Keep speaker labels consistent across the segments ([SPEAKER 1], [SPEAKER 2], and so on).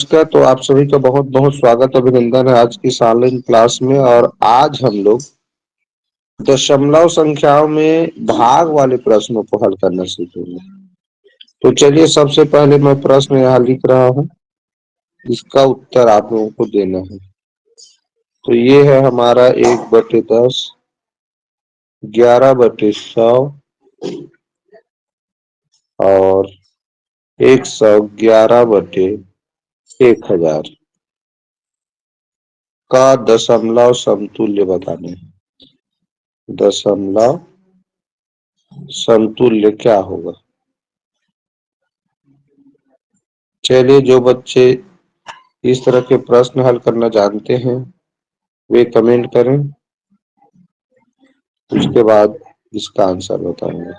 [SPEAKER 1] नमस्कार। तो आप सभी का बहुत बहुत स्वागत अभिनंदन है आज की इस ऑनलाइन क्लास में। और आज हम लोग दशमलव संख्याओं में भाग वाले प्रश्नों को हल करना सीखेंगे। तो चलिए, सबसे पहले मैं प्रश्न यहाँ लिख रहा हूँ, इसका उत्तर आप लोगों को देना है। तो ये है हमारा 1/10, 11/100 और 111/1000 का दशमलव समतुल्य बताना है। दशमलव समतुल्य क्या होगा? चलिए, जो बच्चे इस तरह के प्रश्न हल करना जानते हैं वे कमेंट करें, उसके बाद इसका आंसर बताएंगे।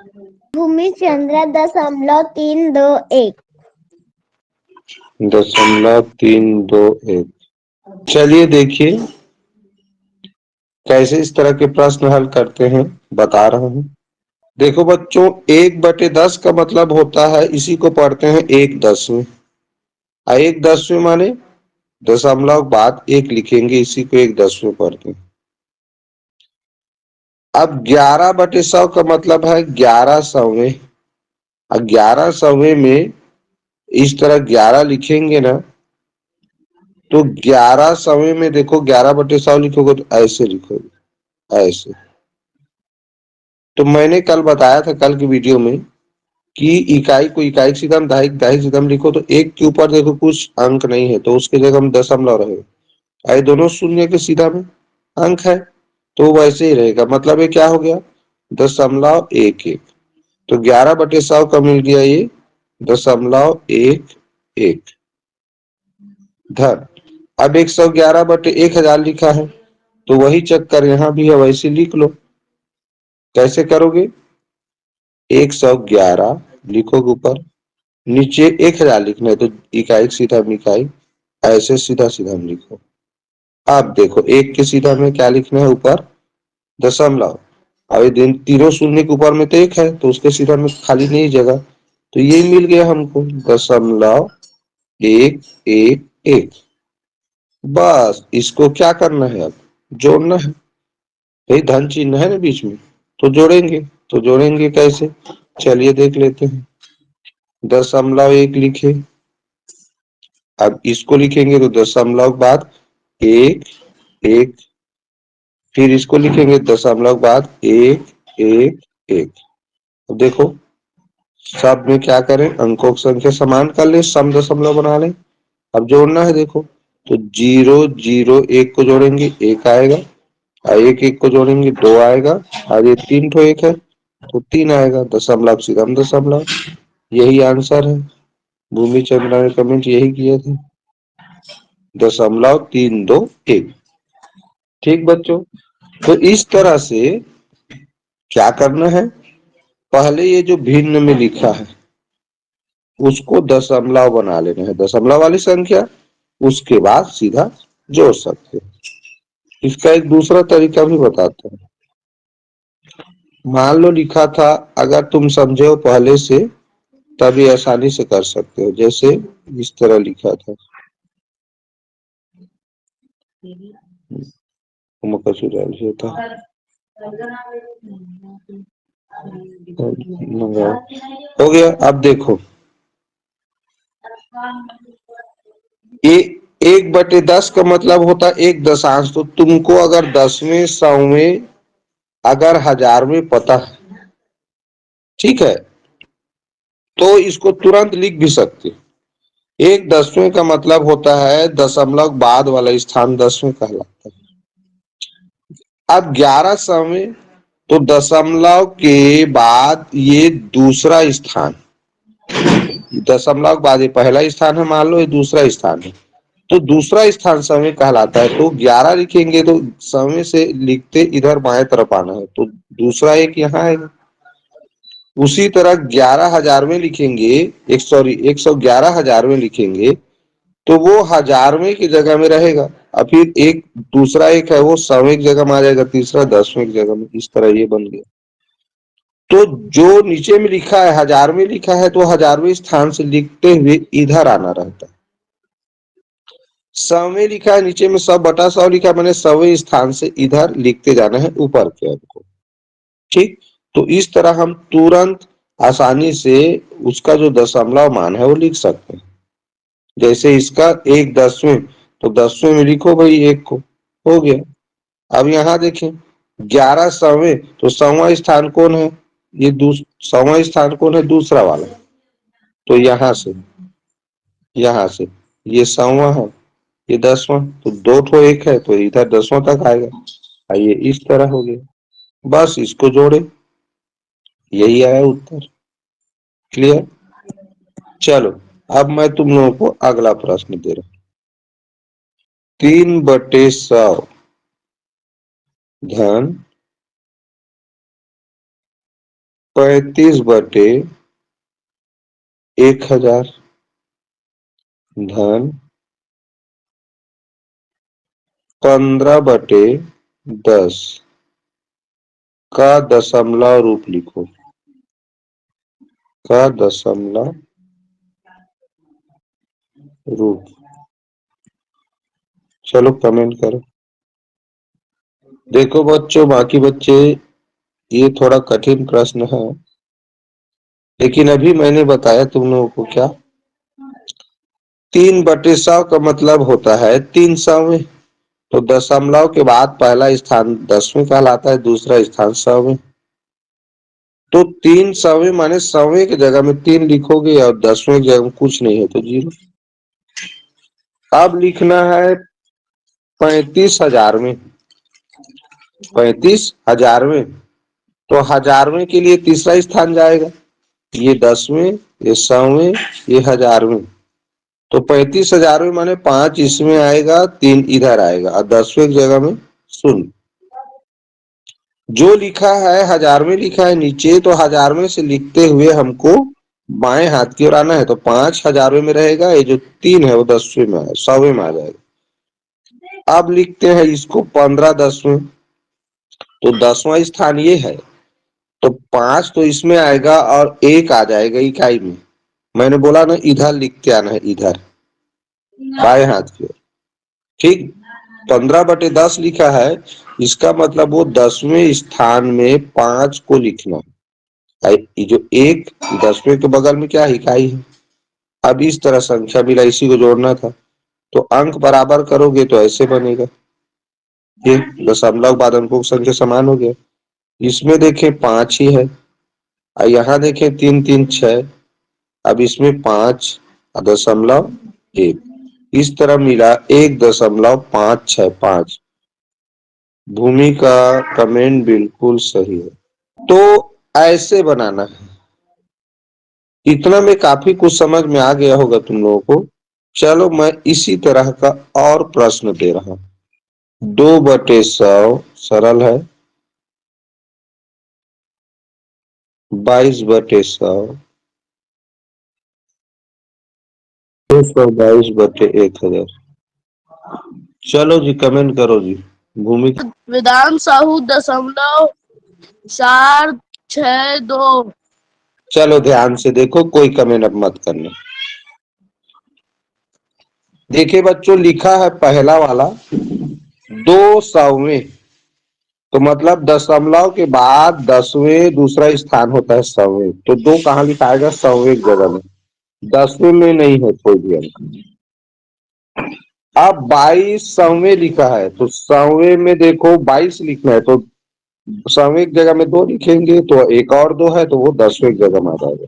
[SPEAKER 2] भूमि चंद्र 0.321।
[SPEAKER 1] 0.321। चलिए देखिए कैसे इस तरह के प्रश्न हल करते हैं, बता रहा हूं। देखो बच्चों, 1/10 का मतलब होता है, इसी को पढ़ते हैं 1/10। 1/10 माने दशमलव बाद 1 लिखेंगे, इसी को 1/10 पढ़ते हैं। अब 11/100 का मतलब है 1100वें। 1100वें में इस तरह 11 लिखेंगे ना, तो 1100वें में देखो 11/100 लिखोगे तो ऐसे लिखोगे, ऐसे। तो मैंने कल बताया था, कल की वीडियो में, कि इकाई को इकाई सितम, दहाई दहाई सितम लिखो तो एक के ऊपर देखो कुछ अंक नहीं है, तो उसके जगह हम दशमलव रहेगा। ये दोनों शून्य के सीधा में अंक है, तो वैसे ही रहेगा। मतलब ये क्या हो गया? 0.11। तो 11/100 का मिल गया ये 0.11 धन। अब 111/1000 लिखा है, तो वही चक्कर यहाँ भी है, वैसे लिख लो। कैसे करोगे? 111 लिखोगे ऊपर, नीचे 1000 लिखना है, तो इकाई सीधा इकाई, ऐसे सीधा सीधा लिखो। अब देखो, एक के सीधा में क्या लिखना है? ऊपर दशमलव। अब दिन तीनों शून्य के ऊपर में तो 1 है, तो उसके सीधा में खाली नहीं जगह, तो ये मिल गया हमको 0.111। बस इसको क्या करना है? अब जोड़ना है। भाई धन चिन्ह है ना बीच में, तो जोड़ेंगे। तो जोड़ेंगे कैसे? चलिए देख लेते हैं। 0.1 लिखे, अब इसको लिखेंगे तो दशमलव बाद 1 1, फिर इसको लिखेंगे दशमलव बाद 1 1 1। अब देखो, सब में क्या करें? अंकों की संख्या समान कर ले, सम दशमलव बना लें। अब जोड़ना है, देखो तो 0 0 1 को जोड़ेंगे 1 आएगा, और 1 1 को जोड़ेंगे 2 आएगा, और ये 3 ठो 1 है तो 3 आएगा। दशमलव सीधम दशमलव, यही आंसर है। भूमि चंद्रा ने कमेंट यही किए थे, 0.321। ठीक बच्चों, तो इस तरह से क्या करना है? पहले ये जो भिन्न में लिखा है उसको दशमलव बना लेना है, दशमलव वाली संख्या, उसके बाद सीधा जोड़ सकते हैं। इसका एक दूसरा तरीका भी बताते हैं। मान लो लिखा था, अगर तुम समझे हो पहले से तब ये आसानी से कर सकते हो। जैसे इस तरह लिखा था, था हो गया। अब देखो, ये 1/10 का मतलब होता है 1 दशांश। तो तुमको अगर 10वें, 100वें, अगर 1000वें पता है, ठीक है, तो इसको तुरंत लिख भी सकते। 1/10वें का मतलब होता है दशमलव बाद वाला स्थान 10वें कहलाता है। अब 1100वें, तो दशमलव के बाद ये दूसरा स्थान, दशमलव के बाद ये पहला स्थान है, मान लो ये दूसरा स्थान है, तो दूसरा स्थान सौवें कहलाता है। तो 11 लिखेंगे तो सौवें से लिखते इधर बाएं तरफ आना है, तो दूसरा एक यहाँ आएगा। उसी तरह 11,000वें लिखेंगे, 111,000वें लिखेंगे, तो वो 1000वें की जगह में रहेगा। और फिर एक दूसरा एक है, वो 100वें की जगह में आ जाएगा, तीसरा 10वें की जगह में। इस तरह ये बन गया। तो जो नीचे में लिखा है 1000वें लिखा है, तो 1000वें स्थान से लिखते हुए इधर आना रहता है। सौवें लिखा है, नीचे में 100/100 लिखा है, मैंने 100वें स्थान से इधर लिखते जाना है ऊपर के अंक को। ठीक, तो इस तरह हम तुरंत आसानी से उसका जो दशमलव मान है वो लिख सकते हैं। जैसे इसका 1/10, तो 10वें में लिखो भाई 1 को, हो गया। अब यहाँ देखें 11/100, तो 100वां स्थान कौन है, ये 100वां स्थान कौन है, दूसरा वाला, तो यहाँ से ये 100वां है, ये 10वां, तो 2 ठो 1 है तो इधर 10वां तक आएगा। ये इस तरह हो गया, बस इसको जोड़े, यही आया उत्तर। क्लियर? चलो अब मैं तुम लोगों को अगला प्रश्न दे रहा हूं। 3/100 धन 35/1000 धन 15/10 का दशमलव रूप लिखो। का दशमलव रूप, चलो कमेंट करो। देखो बच्चों, बाकी बच्चे, ये थोड़ा कठिन प्रश्न है, लेकिन अभी मैंने बताया तुम लोगों को क्या, 3/100 का मतलब होता है 300वें, तो दशमलव के बाद पहला स्थान 10वें कहलाता है, दूसरा स्थान 100वें। तो 300वें माने 100वें की जगह में 3 लिखोगे और 10वें की जगह में कुछ नहीं है तो 0। अब लिखना है 35,000वें, 35,000वें, तो हजारवें के लिए तीसरा स्थान जाएगा, ये 10वें, ये 100वें, ये 1000वें, तो 35,000वें माने 5 इसमें आएगा, 3 इधर आएगा और 10वें की जगह में 0। जो लिखा है 1000वें लिखा है नीचे, तो 1000वें से लिखते हुए हमको बाएं हाथ की ओर आना है, तो 5 1000वें में रहेगा, ये जो 3 है वो 10वें में आएगा, 100वें में आ जाएगा। अब लिखते हैं इसको 15/10, तो 10वां स्थान ये है, तो 5 तो इसमें आएगा और 1 आ जाएगा इकाई में। मैंने बोला ना इधर लिखते आना है, इधर बाएं हाथ की ओर। ठीक, 15/10 लिखा है, इसका मतलब वो 10वें स्थान में 5 को लिखना है। ये जो 1 10वें के बगल में क्या है, इकाई है। अब इस तरह संख्या मिला, इसी को जोड़ना था, तो अंक बराबर करोगे तो ऐसे बनेगा, ये दशमलव बाद अंकों की संख्या समान हो गया। इसमें देखें 5 ही है, और यहाँ देखें 3 3 6, अब इसमें 5.1, इस तरह मिला 1.565। भूमि का कमेंट बिल्कुल सही है। तो ऐसे बनाना है, इतना में काफी कुछ समझ में आ गया होगा तुम लोगों को। चलो मैं इसी तरह का और प्रश्न दे रहा हूं। 2/100 सरल है, 22/100, 222/1000। चलो जी कमेंट करो जी। भूमि
[SPEAKER 3] विधान साहू 0.462।
[SPEAKER 1] चलो ध्यान से देखो, कोई कमेंट अब मत करना। देखिए बच्चों, लिखा है पहला वाला 200वें, तो मतलब दशमलव के बाद 10वें दूसरा स्थान होता है 100वें, तो 2 कहाँ लिखाएगा, 100वें जगह में, 10वें में नहीं है कोई भी अंक। अब 2200वें लिखा है, तो 100वें में देखो 22 लिखना है, तो 100वें की जगह में 2 लिखेंगे, तो एक और 2 है तो वो 10वें की जगह में आ जाएगा।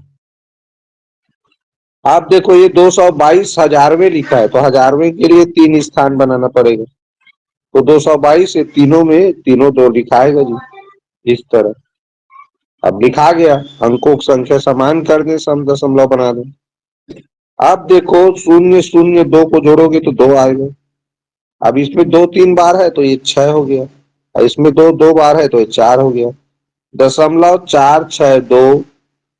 [SPEAKER 1] आप देखो ये 222 हजारवें लिखा है, तो हजारवें के लिए 3 स्थान बनाना पड़ेगा, तो 222 ये तीनों में तीनों 2 लिखाएगा जी, इस तरह। अब लिखा गया, अंकों की संख्या समान कर दें, सम दशमलव बना दें। अब देखो 0 0 2 को जोड़ोगे तो 2 आएगा। अब इसमें 2 3 बार है तो ये 6 हो गया, और इसमें 2 2 बार है तो ये 4 हो गया। 0.462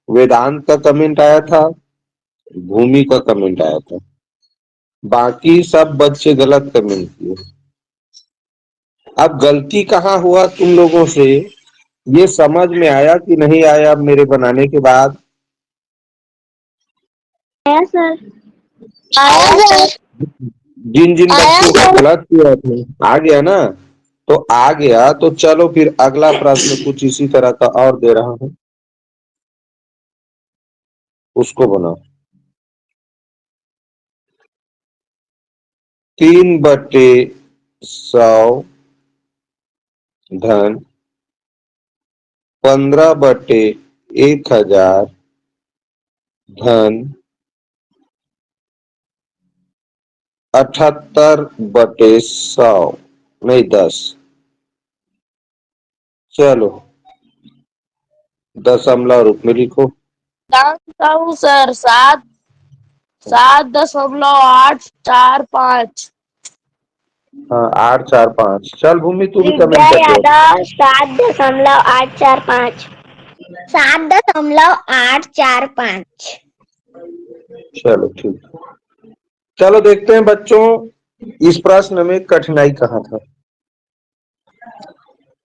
[SPEAKER 1] वेदांत का कमेंट आया था, भूमि का कमेंट आया था, बाकी सब बच्चे गलत कमेंट किए। अब गलती कहाँ हुआ तुम लोगों से, ये समझ में आया कि नहीं आया मेरे बनाने के बाद?
[SPEAKER 2] आया सर, आया सर।
[SPEAKER 1] जिन जिन
[SPEAKER 3] आया
[SPEAKER 1] बच्चों को गलत किया थे आ गया ना, तो आ गया तो चलो फिर अगला प्रश्न कुछ इसी तरह का और दे रहा हूं, उसको बनाओ। 3/100 धन 15/1000 धन 78/100 नहीं 10। चलो दशमलव रूप में लिखो।
[SPEAKER 3] जानता हूँ सर। 7.845।
[SPEAKER 1] हाँ 845। चल भूमि तू भी
[SPEAKER 2] विद्या
[SPEAKER 1] कमेंट कर दे।
[SPEAKER 2] यादव 7.845। 7.845।
[SPEAKER 1] चलो ठीक। चलो देखते हैं बच्चों इस प्रश्न में कठिनाई कहाँ था।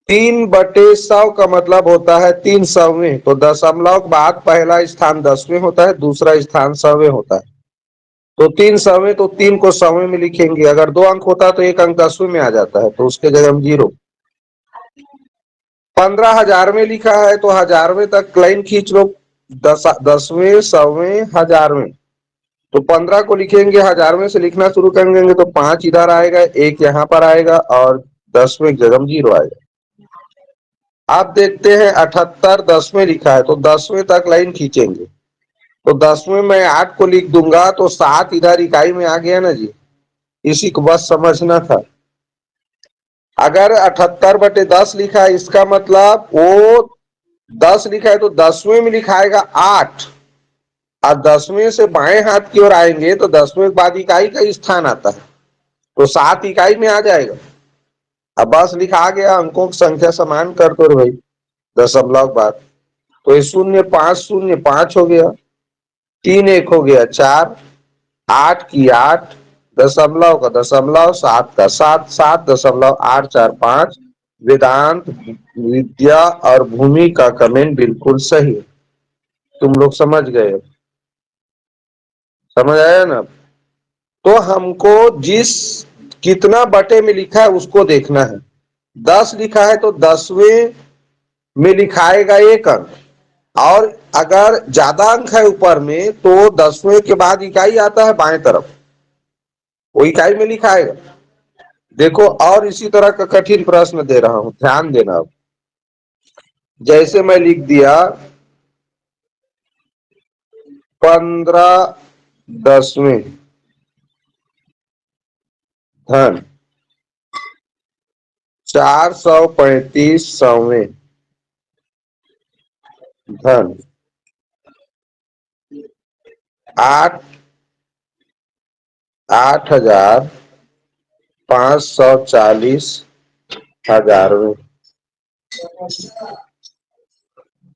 [SPEAKER 1] 3/100 का मतलब होता है 300वें, तो दशमलव के बाद पहला स्थान 10वें होता है, दूसरा स्थान 100वें होता है। तो 300वें तो 3 को 100वें में लिखेंगे, अगर 2 अंक होता तो 1 अंक 10वें में आ जाता है, तो उसके जगह हम 0। 15,000 में लिखा है तो 1000वें तक लाइन खींच लो। 10वें 100वें 1000वें, तो 15 को लिखेंगे 1000वें से लिखना शुरू करेंगे तो 5 इधर आएगा, 1 यहाँ पर आएगा और 10वें की जगह 0 आएगा। आप देखते हैं 78 10वें लिखा है तो 10वें तक लाइन खींचेंगे, तो 10वें में 8 को लिख दूंगा तो 7 इधर इकाई में आ गया ना जी, इसी को बस समझना था। अगर 78/10 लिखा है इसका मतलब वो 10 लिखा है तो 10वें में लिखाएगा 8, और 10वें से बाएं हाथ की ओर आएंगे तो 10वें के बाद इकाई का स्थान आता है, तो 7 इकाई में आ जाएगा। अब बस लिखा गया, अंकों की संख्या समान कर दो भाई दशमलव बाद, तो ये 0 5 0 5 हो गया, 3 1 हो गया 4, 8 की 8, दशमलव का दशमलव, 7 का 7, 7.845। वेदांत, विद्या और भूमि का कमेंट बिल्कुल सही। तुम लोग समझ गए, समझ आया ना। तो हमको जिस कितना बटे में लिखा है उसको देखना है। 10 लिखा है तो 10वें में लिखाएगा 1 अंक, और अगर ज्यादा अंक है ऊपर में तो 10वें के बाद इकाई आता है बाएं तरफ, वो इकाई में लिखाएगा। देखो और इसी तरह का कठिन प्रश्न दे रहा हूं, ध्यान देना। अब जैसे मैं लिख दिया 15/10 धन 435 धन 8,540 हजारवें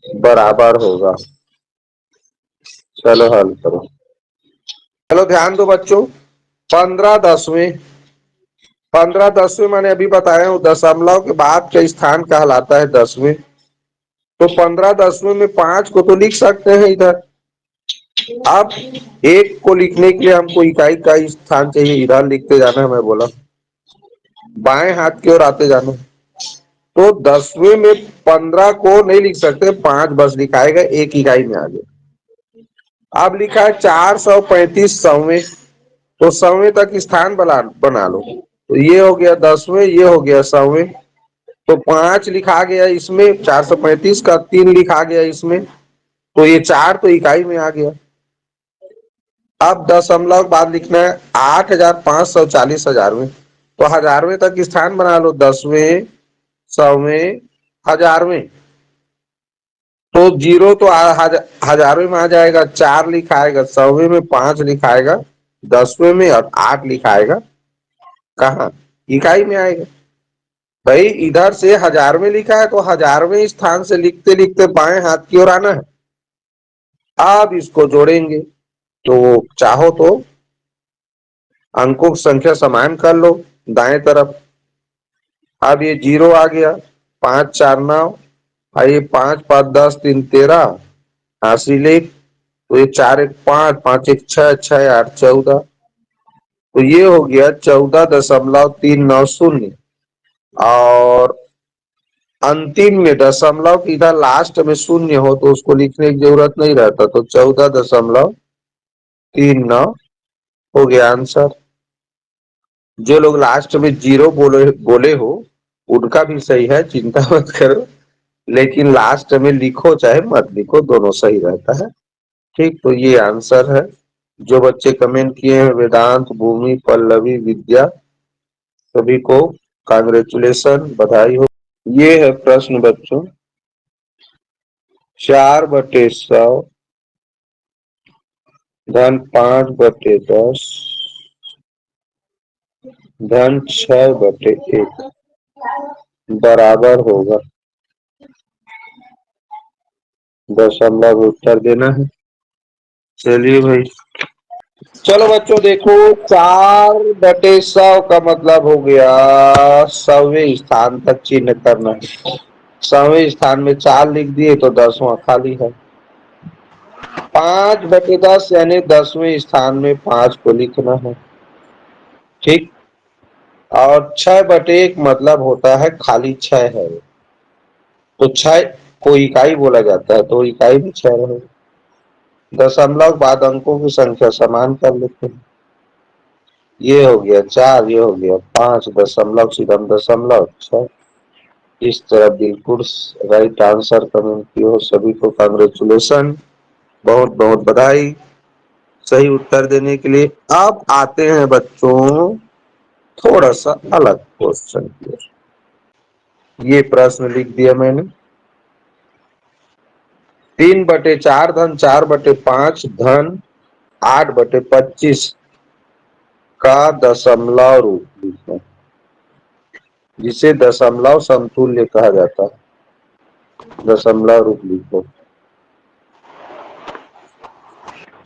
[SPEAKER 1] बराबर होगा। चलो हल करो। चलो ध्यान दो बच्चों, 15/10 15/10 मैंने अभी बताया हूं दशमलव के बाद का स्थान कहलाता है 10वें, तो 15/10 में 5 को तो लिख सकते हैं इधर। अब 1 को लिखने के लिए हमको इकाई का स्थान चाहिए, इधर लिखते जाना है, मैं बोला बाएं हाथ की ओर आते जाना। तो 10वें में 15 को नहीं लिख सकते, 5 बस लिखाएगा, 1 इकाई में आ गया। अब लिखा है 435 100वें, तो 100वें तक स्थान बना लो, तो ये हो गया 10वें, ये हो गया 100वें, तो 5 लिखा गया इसमें, 435 का 3 लिखा गया इसमें, तो ये 4 तो इकाई में आ गया। अब दशमलव बाद लिखना है 8,540 हजारवें, तो हजारवें तक स्थान बना लो, 10वें 100वें 1000वें, तो 0 तो हजारवें में आ जाएगा, 4 लिखाएगा 100वें में, 5 लिखाएगा 10वें में, और 8 लिखाएगा कहाँ, इकाई में आएगा। भाई इधर से 1000 में लिखा है तो 1000वें स्थान से लिखते लिखते बाएं हाथ की ओर आना है। अब इसको जोड़ेंगे, तो चाहो तो अंकों की संख्या समान कर लो दाएं तरफ। अब ये 0 आ गया, 5 4 9, ये 5 5 10 3 13, हासिल 1, तो ये 4 1 5 5 1 6 6 8 14, तो ये हो गया 14.390 और अंतिम में दशमलव की इधर लास्ट में शून्य हो तो उसको लिखने की जरूरत नहीं रहता, तो 14.39 हो गया आंसर। जो लोग लास्ट में जीरो बोले हो उनका भी सही है, चिंता मत करो, लेकिन लास्ट में लिखो चाहे मत लिखो दोनों सही रहता है। ठीक, तो ये आंसर है। जो बच्चे कमेंट किए हैं वेदांत, भूमि, पल्लवी, विद्या, सभी को कांग्रेचुलेशन, बधाई हो। ये है प्रश्न बच्चों, 4/100 धन 5/10 धन 6/1 बराबर होगा, दशमलव उत्तर देना है। चलिए भाई, चलो बच्चों देखो, 4/100 का मतलब हो गया 100वें स्थान तक चिन्ह करना है। 100वें स्थान में 4 लिख दिए तो 10वां खाली है। 5/10 यानी 10वें स्थान में 5 को लिखना है। ठीक, और 6/1 मतलब होता है खाली 6 है, तो 6 को इकाई बोला जाता है, तो इकाई भी 6 रहेगा। दशमलव बाद अंकों की संख्या समान कर लेते हैं। ये हो गया 4, ये हो गया 5, दशमलव सीधम दशमलव 6। इस तरह बिल्कुल राइट आंसर कमेंट किए हो, सभी को कांग्रेचुलेशन, बहुत बहुत बधाई सही उत्तर देने के लिए। अब आते हैं बच्चों थोड़ा सा अलग क्वेश्चन की। ये प्रश्न लिख दिया मैंने, 3/4 धन 4/5 धन 8/25 का दशमलव रूप लिखना, जिसे दशमलव समतुल्य कहा जाता है। दशमलव रूप लिखो।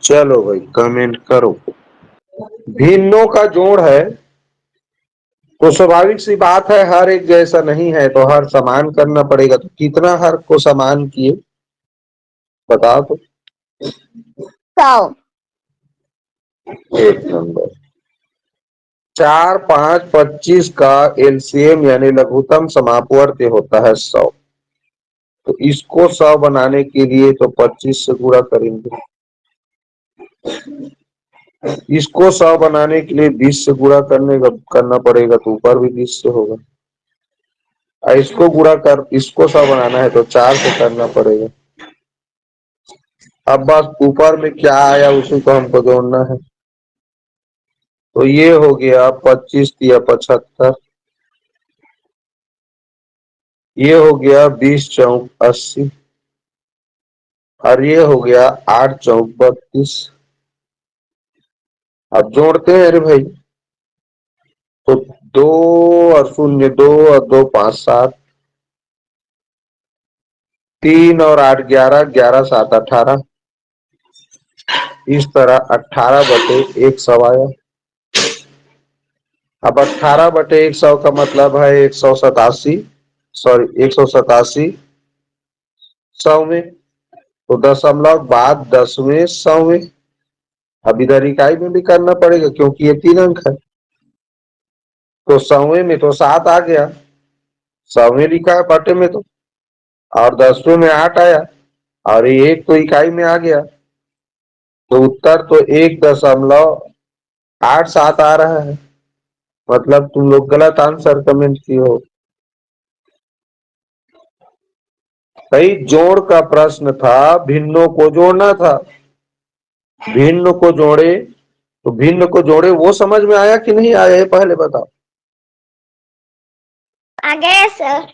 [SPEAKER 1] चलो भाई कमेंट करो। भिन्नों का जोड़ है तो स्वाभाविक सी बात है हर एक जैसा नहीं है, तो हर समान करना पड़ेगा। तो कितना हर को समान किए बताओ तो।
[SPEAKER 2] 100।
[SPEAKER 1] एक नंबर। 4, 5, 25 का एलसीएम यानी लघुत्तम समापवर्ती होता है 100। तो इसको 100 बनाने के लिए तो 25 से गुणा करेंगे, इसको 100 बनाने के लिए 20 से गुणा करना पड़ेगा, तो ऊपर भी 20 से होगा। इसको गुणा कर, इसको 100 बनाना है तो 4 से करना पड़ेगा। अब बस ऊपर में क्या आया उसी को हमको जोड़ना है। तो ये हो गया 25 या 75, ये हो गया 20 चौक 80, और ये हो गया 8 चौक 32। अब जोड़ते हैं रे भाई, तो 2 और 0 2 और 2 5 7, 3 और 8 11, 11 7 18। इस तरह 18/100 आया। अब 18/100 का मतलब है 187, सॉरी 187 100वें, तो दशमलव बाद 10वें 100वें। अब इधर इकाई में भी करना पड़ेगा क्योंकि ये 3 अंक है, तो 100वें में तो 7 आ गया, 100वें लिखा है बटे में तो, और 10वें में 8 आया, और ये 1 तो इकाई में आ गया, तो उत्तर तो 1.87 आ रहा है। मतलब तुम लोग गलत आंसर कमेंट किए हो। कई जोड़ का प्रश्न था, भिन्नों को जोड़ना था। भिन्न को जोड़े तो भिन्न को जोड़े, वो समझ में आया कि नहीं आया, ये पहले बताओ।
[SPEAKER 2] आ गया सर।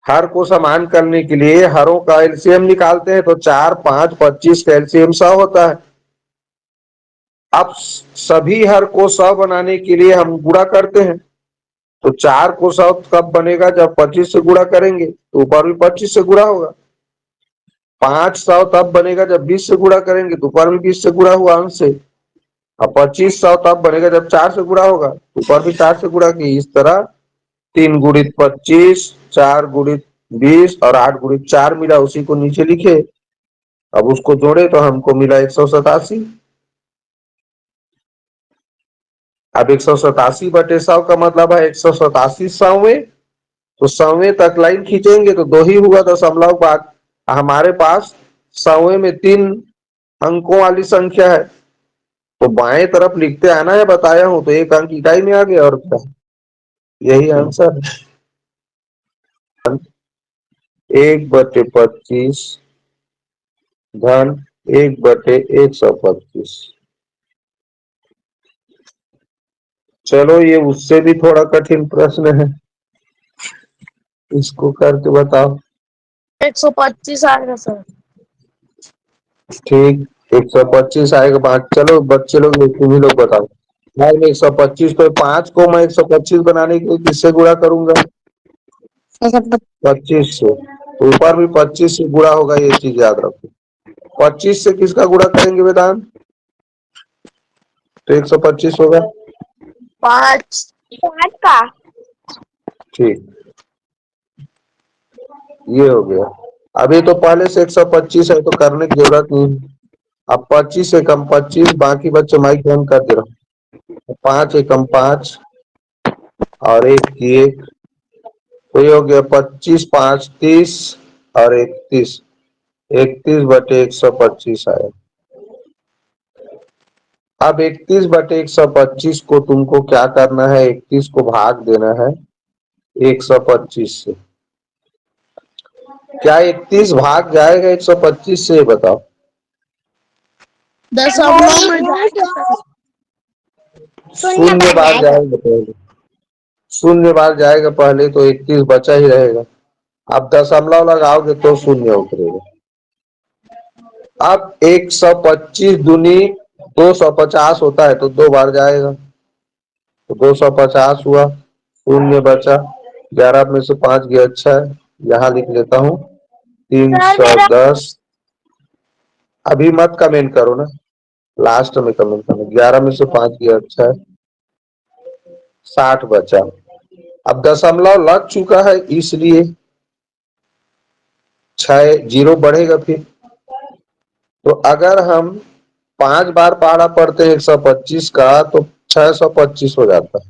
[SPEAKER 1] हर को समान करने के लिए हरों का एलसीएम निकालते हैं, तो 4, 5, 25 का एलसीएम 100 होता है। अब सभी हर को 100 बनाने के लिए हम गुणा करते हैं, तो 4 को 100 कब बनेगा, जब 25 से गुणा करेंगे, तो ऊपर भी 25 से गुणा होगा। 5 100 तब बनेगा जब 20 से गुणा करेंगे, तो ऊपर भी 20 से गुणा हुआ अंश से। अब 25 100 तब बनेगा जब 4 से गुणा होगा, ऊपर भी 4 से गुणा की। इस तरह 3 गुणित 25, 4 गुणित 20 और 8 गुणित 4 मिला, उसी को नीचे लिखे। अब उसको जोड़े तो हमको मिला 187। अब 187/100 का मतलब है 187 सौवें, तो सौवें तक लाइन खींचेंगे तो 2 ही हुआ दशमलव बाद। हमारे पास सौवें में 3 अंकों वाली संख्या है, तो बाएं तरफ लिखते आना है, बताया हूं, तो 1 अंक इकाई में आ गया और क्या, यही आंसर है। 1/25 धन 1/125। चलो ये उससे भी थोड़ा कठिन प्रश्न है, इसको करके बताओ।
[SPEAKER 3] 125 आएगा सर।
[SPEAKER 1] ठीक, 125 आएगा 5। चलो बच्चे लोग, तुम ही लोग बताओ। भाई मैं 125, तो 5 को मैं 125 बनाने के लिए किससे गुणा करूंगा? 25 से। ऊपर भी 25 से गुणा होगा, ये चीज याद रखो। 25 से किसका गुणा करेंगे वेदांत? तो 125 होगा।
[SPEAKER 3] 5
[SPEAKER 2] 5 का।
[SPEAKER 1] ठीक, ये हो गया। अभी तो पहले से 125 है, तो करने की जरूरत नहीं। अब 25 एकम 25, बाकी बच्चे माइक बंद कर दे रहा। 5 एकम 5 और 1 की 1, तो ये हो गया 25 5 30 और 31। 31/125 आया। अब 31/125 को तुमको क्या करना है? 31 को भाग देना है 125 से। क्या 31 भाग जाएगा 125 से? बताओ।
[SPEAKER 3] दशमलव में जाएगा।
[SPEAKER 1] शून्य बार जाएगा पहले, शून्य बार जाएगा पहले, तो 31 बचा ही रहेगा। अब दशमलव लगाओगे तो शून्य उतरेगा। अब 125 दूनी 250 होता है, तो 2 बार जाएगा, तो 250 हुआ, शून्य बचा, 11 में से 5 गया। अच्छा है, यहाँ लिख लेता हूँ 310। अभी मत कमेंट करो ना, लास्ट में कमेंट करो। 11 में से 5 गया। अच्छा है, 60 बचा। अब दशमलव लग चुका है, इसलिए 6 जीरो बढ़ेगा फिर। तो अगर हम 5 बार पहाड़ा पढ़ते हैं 125 का, तो 625 हो जाता है।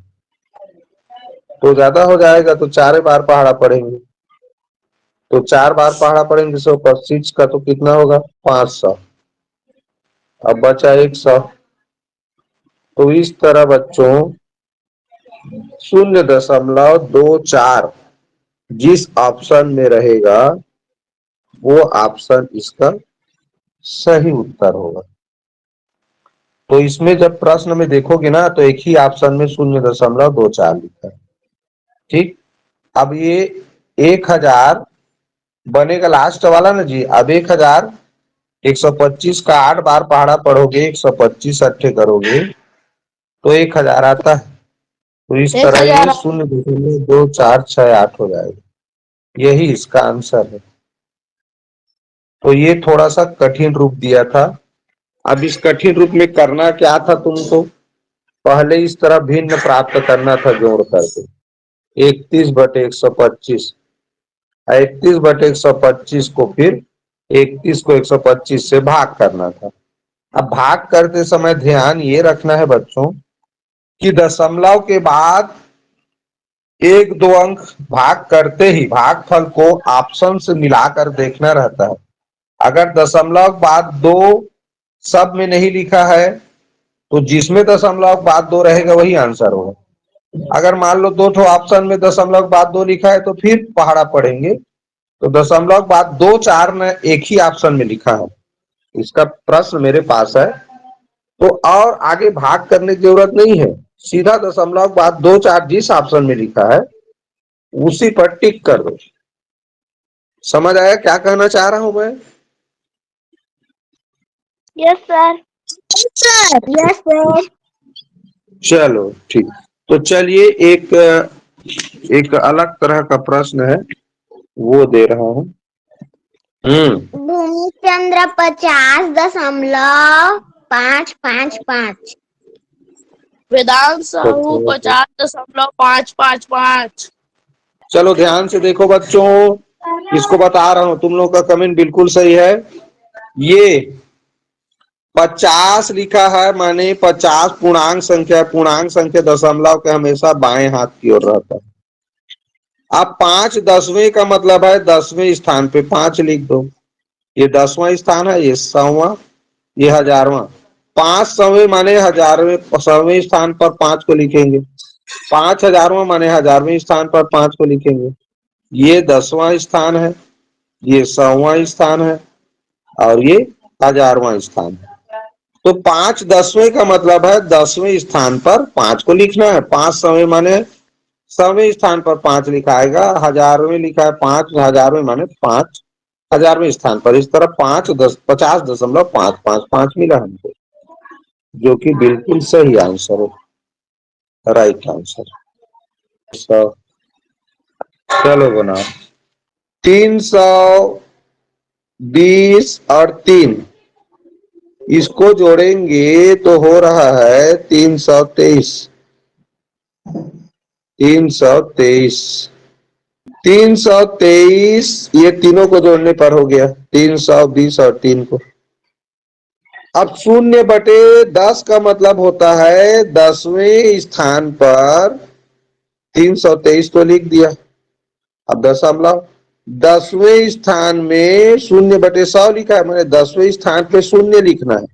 [SPEAKER 1] तो ज्यादा हो जाएगा, तो 4 बार पहाड़ा पढ़ेंगे, तो 4 बार पहाड़ा पढ़ेंगे 125 का, तो कितना होगा? 500। अब बचा 100। तो इस तरह बच्चों 0.24 जिस ऑप्शन में रहेगा, वो ऑप्शन इसका सही उत्तर होगा। तो इसमें जब प्रश्न में देखोगे ना, तो एक ही ऑप्शन में 0.24 लिखा है। ठीक, अब ये 1000 बनेगा लास्ट वाला ना जी। अब 1000 125 का 8 बार पहाड़ा पढ़ोगे, 125 अट्ठे करोगे, तो 1000 आता है। तो इस तरह ये
[SPEAKER 3] 1000
[SPEAKER 1] 0.2468 हो जाएगा। यही इसका आंसर है। तो ये थोड़ा सा कठिन रूप दिया था। अब इस कठिन रूप में करना क्या था तुमको? पहले इस तरह भिन्न प्राप्त करना था जोड़ करके। 31/125, 31/125 को फिर 31 को 125 से भाग करना था। अब भाग करते समय ध्यान ये रखना है बच्चों कि दशमलव के बाद 1-2 अंक भाग करते ही भागफल को ऑप्शन से मिलाकर देखना रहता है। अगर दशमलव बाद 2 सब में नहीं लिखा है, तो जिसमें दशमलव बाद 2 रहेगा वही आंसर होगा। अगर मान लो 2 ठो ऑप्शन में दशमलव बाद 2 लिखा है, तो फिर पहाड़ा पढ़ेंगे, तो दशमलव बाद 2 4 ने एक ही ऑप्शन में लिखा है। इसका प्रश्न मेरे पास है, तो और आगे भाग करने की जरूरत नहीं है। सीधा दशमलव बाद 2 4 जिस ऑप्शन में लिखा है उसी पर टिक कर दो। समझ आया क्या कहना चाह रहा हूं मैं?
[SPEAKER 2] Yes sir. Yes sir.
[SPEAKER 1] चलो ठीक। तो चलिए एक अलग तरह का प्रश्न है, वो दे रहा हूं।
[SPEAKER 2] भूमिचंद्र 50.555।
[SPEAKER 3] वेदांत साहू 50.555।
[SPEAKER 1] चलो ध्यान से देखो बच्चों, इसको बता रहा हूं, तुम लोग का कमेंट बिल्कुल सही है। ये 50 लिखा है माने 50 पूर्णांक संख्या है। पूर्णांक संख्या दशमलव के हमेशा बाएं हाथ की ओर रहता है। अब 5 10वें का मतलब है 10वें स्थान पे 5 लिख दो। ये 10वां स्थान है, ये 100वां, ये 1000वां। 5 100वें माने 1000वें 100वें स्थान पर 5 को लिखेंगे। 5 1000वां माने 1000वें स्थान पर 5 को लिखेंगे। ये 10वां स्थान है, ये 100वां स्थान है और ये 1000वां स्थान है। तो 5 10वें का मतलब है 10वें स्थान पर 5 को लिखना है। 5 100वें माने 100वें स्थान पर 5 लिखाएगा। 1000वें लिखा है 5, 1000वें माने 5 1000वें स्थान पर। इस तरह 5 10 50.55 मिला हमको, जो कि बिल्कुल सही आंसर है, राइट आंसर। चलो बनाओ। 320 और 3 इसको जोड़ेंगे तो हो रहा है 323। 323 323 ये तीनों को जोड़ने पर हो गया 320 और 3 को। अब 0/10 का मतलब होता है 10वें स्थान पर 323 को लिख दिया। अब दशमलव 10वें स्थान में 0/100 लिखा है, मैंने 10वें स्थान पे 0 लिखना है।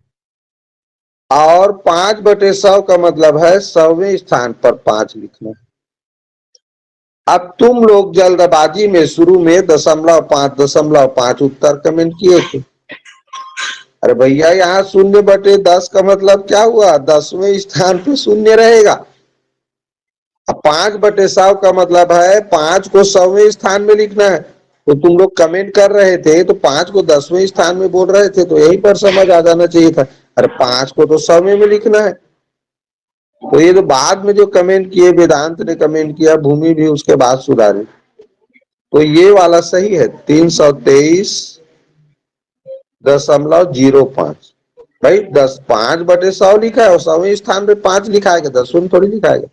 [SPEAKER 1] और 5/100 का मतलब है 100वें स्थान पर 5 लिखना है। अब तुम लोग जल्दबाजी में शुरू में 0.5 उत्तर कमेंट किए थे। अरे भैया यहाँ 0/10 का मतलब क्या हुआ, 10वें स्थान पे 0 रहेगा। अब 5/100 का मतलब है 5 को 100वें स्थान में लिखना है। तो तुम लोग कमेंट कर रहे थे तो 5 को 10वें स्थान में बोल रहे थे, तो यहीं पर समझ आ जाना चाहिए था। अरे 5 को तो 100वें में लिखना है। तो ये तो बाद में जो कमेंट किए, वेदांत ने कमेंट किया, भूमि भी उसके बाद सुधारी। तो ये वाला सही है 323.05। भाई 5/100 लिखा है और 100वें स्थान पे 5 लिखाएगा, 10वें में थोड़ी लिखाएगा।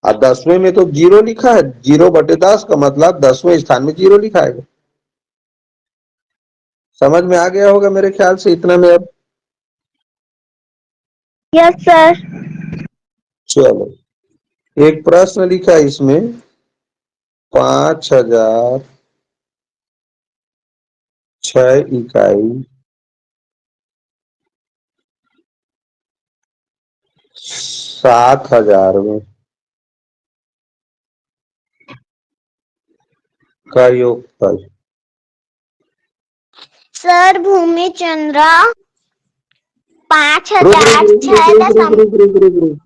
[SPEAKER 1] और 10वें में तो 0 लिखा है, 0/10 का मतलब 10वें स्थान में 0 लिखाएगा। समझ में आ गया होगा मेरे ख्याल से इतना में अब।
[SPEAKER 2] Yes sir.
[SPEAKER 1] चलो एक प्रश्न लिखा है इसमें 5006 इकाई 7000 में का योगफल।
[SPEAKER 2] सर भूमि चंद्रा
[SPEAKER 1] रुक रुक
[SPEAKER 2] 5000
[SPEAKER 1] रुक रुक
[SPEAKER 2] 6
[SPEAKER 1] रुक रुक
[SPEAKER 2] दशम
[SPEAKER 1] रुक रुक रुक रुक।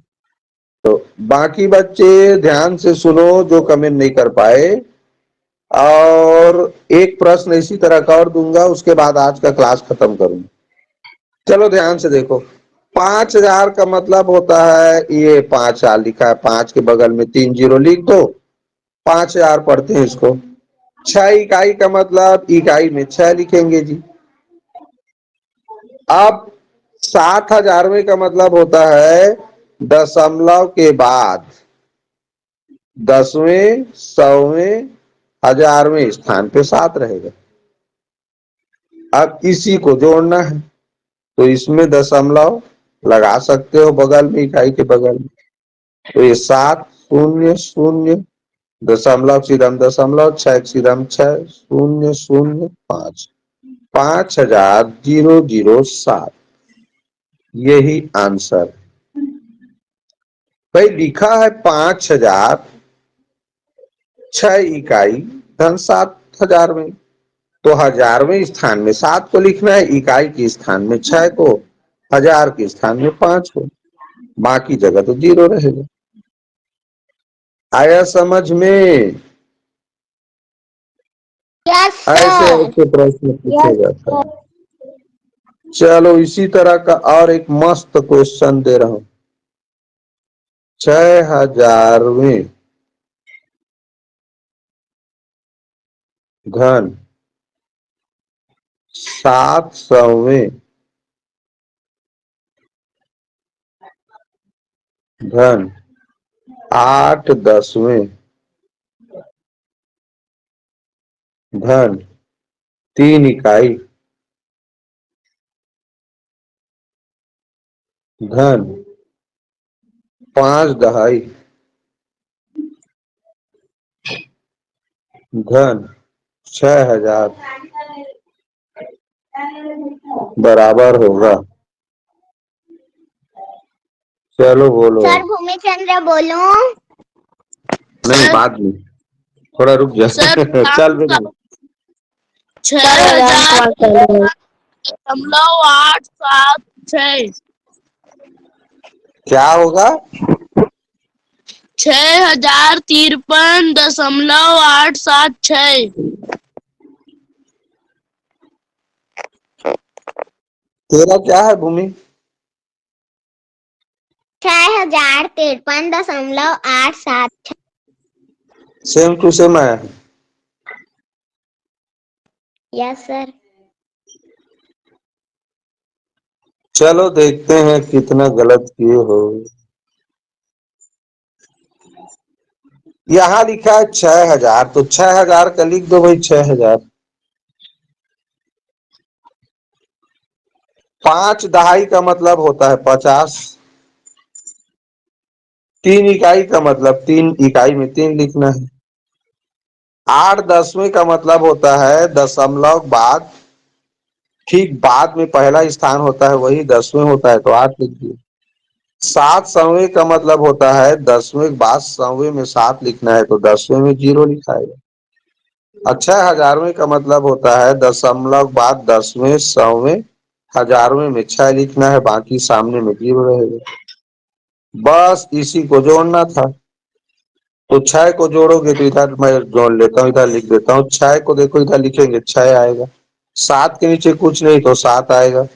[SPEAKER 1] तो बाकी बच्चे ध्यान से सुनो जो कमेंट नहीं कर पाए। और एक प्रश्न इसी तरह का और दूंगा, उसके बाद आज का क्लास खत्म करूंगा। चलो ध्यान से देखो। 5000 का मतलब होता है, ये 5000 लिखा है, 5 के बगल में 3 0 लिख दो, 5000 पढ़ते हैं इसको। 6 इकाई का मतलब इकाई में 6 लिखेंगे जी। अब 7000वें का मतलब होता है दशमलव के बाद 10वें 100वें 1000वें स्थान पे 7 रहेगा। अब इसी को जोड़ना है, तो इसमें दशमलव लगा सकते हो बगल में, इकाई के बगल में। तो ये 7 0 0 दशमलव सीधम दशमलव 6 सीधम 6 0 0 5 5007। यही आंसर। भाई लिखा है 5006 इकाई धन 7000 में, तो 1000वें स्थान में 7 को लिखना है, इकाई के स्थान में 6 को, 1000 के स्थान में 5 को, बाकी जगह तो 0 रहेगा। आया समझ में?
[SPEAKER 2] यस
[SPEAKER 1] ऐसे
[SPEAKER 2] सर।
[SPEAKER 1] ऐसे प्रश्न पूछा
[SPEAKER 2] यस
[SPEAKER 1] जाता
[SPEAKER 2] सर।
[SPEAKER 1] है। चलो इसी तरह का और एक मस्त क्वेश्चन दे रहा हूं। 6000वें घन 700वें घन 8/10वें घन 3 इकाई घन 5 दहाई घन 6000 बराबर होगा। चलो बोलो।
[SPEAKER 2] सर भूमि चंद्र बोलो।
[SPEAKER 1] नहीं,
[SPEAKER 3] सर
[SPEAKER 1] बाद में थोड़ा रुक जा।
[SPEAKER 3] सर
[SPEAKER 1] चल बेटा।
[SPEAKER 3] 6,876।
[SPEAKER 1] क्या होगा?
[SPEAKER 3] 6,053.876।
[SPEAKER 1] तेरा क्या है भूमि?
[SPEAKER 2] 6,053.876।
[SPEAKER 1] सेम टू सेम है।
[SPEAKER 2] Yes sir.
[SPEAKER 1] चलो देखते हैं कितना गलत किए हो। यहाँ लिखा है 6000, तो 6000 का लिख दो भाई 6000। 5 दहाई का मतलब होता है 50। 3 इकाई का मतलब 3 इकाई में 3 लिखना है। 8 दसवें का मतलब होता है दशमलव बाद, ठीक बाद में पहला स्थान होता है वही 10वें होता है, तो 8 लिख दिए। 7 सौवें का मतलब होता है 10वें के बाद 100वें में 7 लिखना है, तो 10वें में 0 लिखाएगा। अच्छा, 1000वें का मतलब होता है दशमलव बाद 10वें 100वें 1000वें में 6 लिखना है, बाकी सामने में 0 रहेगा। बस इसी को जोड़ना था। तो 6 को जोड़ोगे तो इधर मैं जोड़ लेता हूँ, इधर लिख देता हूँ। 6 को देखो इधर लिखेंगे 6 आएगा। 7 के नीचे कुछ नहीं तो 7 आएगा।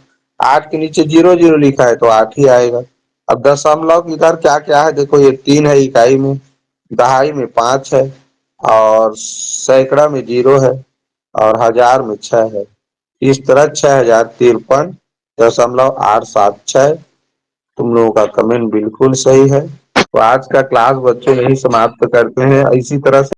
[SPEAKER 1] 8 के नीचे 0 0 लिखा है तो 8 ही आएगा। अब दशमलव इधर क्या क्या है देखो, ये 3 है इकाई में, दहाई में 5 है, और सैकड़ा में 0 है, और 1000 में 6 है। इस तरह 6,053.876। तुम लोगों का कमेंट बिल्कुल सही है। तो आज का क्लास बच्चों यही समाप्त करते हैं। इसी तरह से